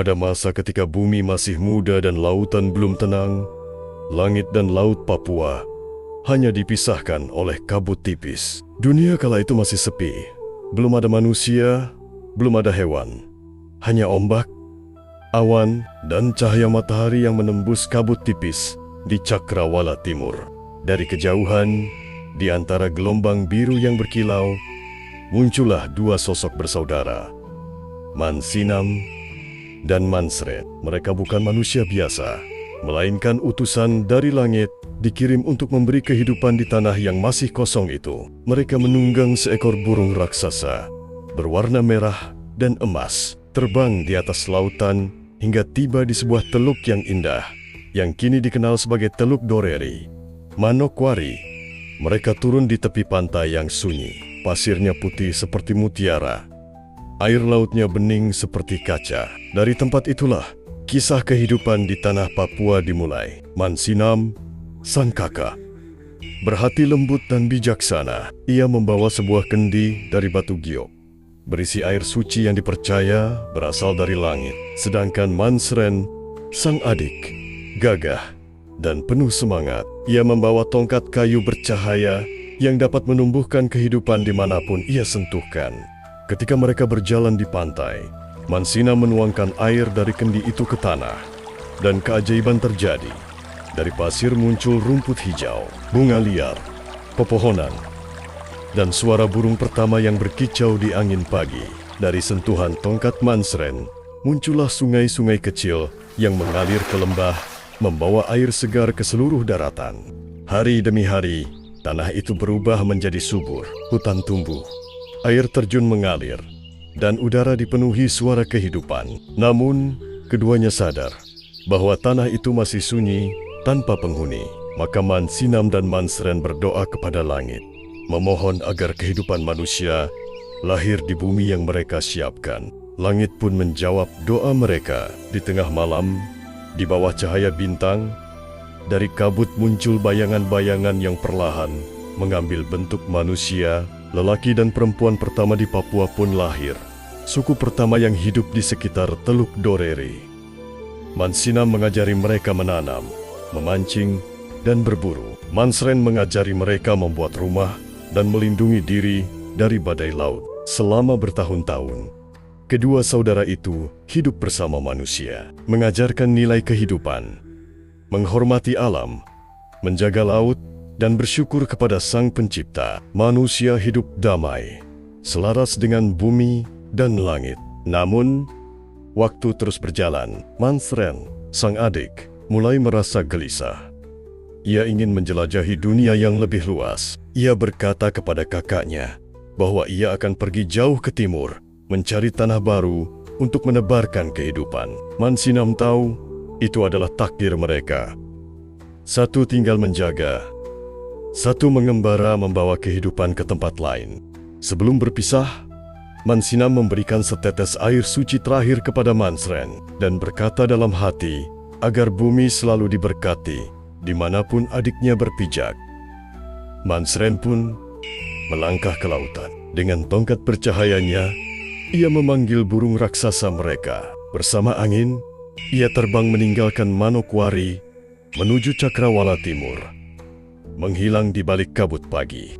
Pada masa ketika bumi masih muda dan lautan belum tenang, langit dan laut Papua hanya dipisahkan oleh kabut tipis. Dunia kala itu masih sepi. Belum ada manusia, belum ada hewan. Hanya ombak, awan, dan cahaya matahari yang menembus kabut tipis di Cakrawala Timur. Dari kejauhan, di antara gelombang biru yang berkilau, muncullah dua sosok bersaudara, Mansinam dan Mansren. Mereka bukan manusia biasa, melainkan utusan dari langit dikirim untuk memberi kehidupan di tanah yang masih kosong itu. Mereka menunggang seekor burung raksasa berwarna merah dan emas, terbang di atas lautan hingga tiba di sebuah teluk yang indah, yang kini dikenal sebagai Teluk Doreri, Manokwari. Mereka turun di tepi pantai yang sunyi. Pasirnya putih seperti mutiara, air lautnya bening seperti kaca. Dari tempat itulah kisah kehidupan di tanah Papua dimulai. Mansinam, sang kakak, berhati lembut dan bijaksana. Ia membawa sebuah kendi dari batu giok, berisi air suci yang dipercaya berasal dari langit. Sedangkan Mansren, sang adik, gagah dan penuh semangat. Ia membawa tongkat kayu bercahaya yang dapat menumbuhkan kehidupan dimanapun ia sentuhkan. Ketika mereka berjalan di pantai, Mansinam menuangkan air dari kendi itu ke tanah, dan keajaiban terjadi. Dari pasir muncul rumput hijau, bunga liar, pepohonan, dan suara burung pertama yang berkicau di angin pagi. Dari sentuhan tongkat Mansren, muncullah sungai-sungai kecil yang mengalir ke lembah, membawa air segar ke seluruh daratan. Hari demi hari, tanah itu berubah menjadi subur, hutan tumbuh, air terjun mengalir, dan udara dipenuhi suara kehidupan. Namun, keduanya sadar bahwa tanah itu masih sunyi tanpa penghuni. Maka Mansinam dan Mansren berdoa kepada langit, memohon agar kehidupan manusia lahir di bumi yang mereka siapkan. Langit pun menjawab doa mereka. Di tengah malam, di bawah cahaya bintang, dari kabut muncul bayangan-bayangan yang perlahan mengambil bentuk manusia. Lelaki dan perempuan pertama di Papua pun lahir. Suku pertama yang hidup di sekitar Teluk Doreri. Mansinam mengajari mereka menanam, memancing, dan berburu. Mansren mengajari mereka membuat rumah dan melindungi diri dari badai laut. Selama bertahun-tahun, kedua saudara itu hidup bersama manusia, mengajarkan nilai kehidupan, menghormati alam, menjaga laut, dan bersyukur kepada Sang Pencipta. Manusia hidup damai, selaras dengan bumi dan langit. Namun, waktu terus berjalan. Mansren, sang adik, mulai merasa gelisah. Ia ingin menjelajahi dunia yang lebih luas. Ia berkata kepada kakaknya bahwa ia akan pergi jauh ke timur, mencari tanah baru untuk menebarkan kehidupan. Mansinam tahu itu adalah takdir mereka. Satu tinggal menjaga, satu mengembara membawa kehidupan ke tempat lain. Sebelum berpisah, Mansinam memberikan setetes air suci terakhir kepada Mansren dan berkata dalam hati agar bumi selalu diberkati dimanapun adiknya berpijak. Mansren pun melangkah ke lautan. Dengan tongkat bercahayanya, ia memanggil burung raksasa mereka. Bersama angin, ia terbang meninggalkan Manokwari menuju Cakrawala Timur, menghilang di balik kabut pagi.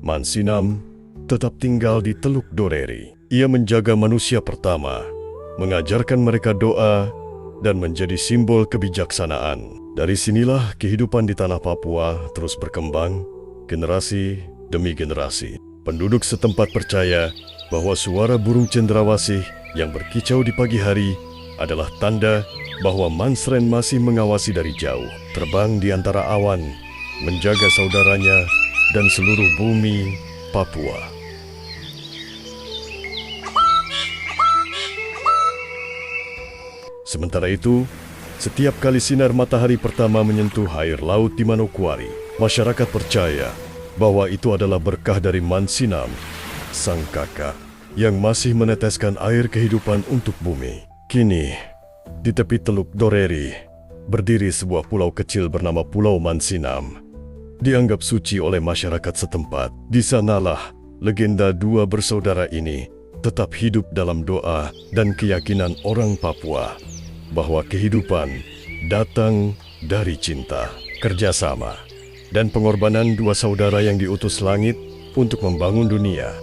Mansinam tetap tinggal di Teluk Doreri. Ia menjaga manusia pertama, mengajarkan mereka doa, dan menjadi simbol kebijaksanaan. Dari sinilah kehidupan di tanah Papua terus berkembang, generasi demi generasi. Penduduk setempat percaya bahwa suara burung cendrawasih yang berkicau di pagi hari adalah tanda bahwa Mansren masih mengawasi dari jauh, terbang di antara awan, menjaga saudaranya dan seluruh bumi Papua. Sementara itu, setiap kali sinar matahari pertama menyentuh air laut di Manokwari, masyarakat percaya bahwa itu adalah berkah dari Mansinam, sang kakak, yang masih meneteskan air kehidupan untuk bumi. Kini, di tepi Teluk Doreri, berdiri sebuah pulau kecil bernama Pulau Mansinam. Dianggap suci oleh masyarakat setempat. Di sanalah legenda dua bersaudara ini tetap hidup dalam doa dan keyakinan orang Papua bahwa kehidupan datang dari cinta, kerjasama, dan pengorbanan dua saudara yang diutus langit untuk membangun dunia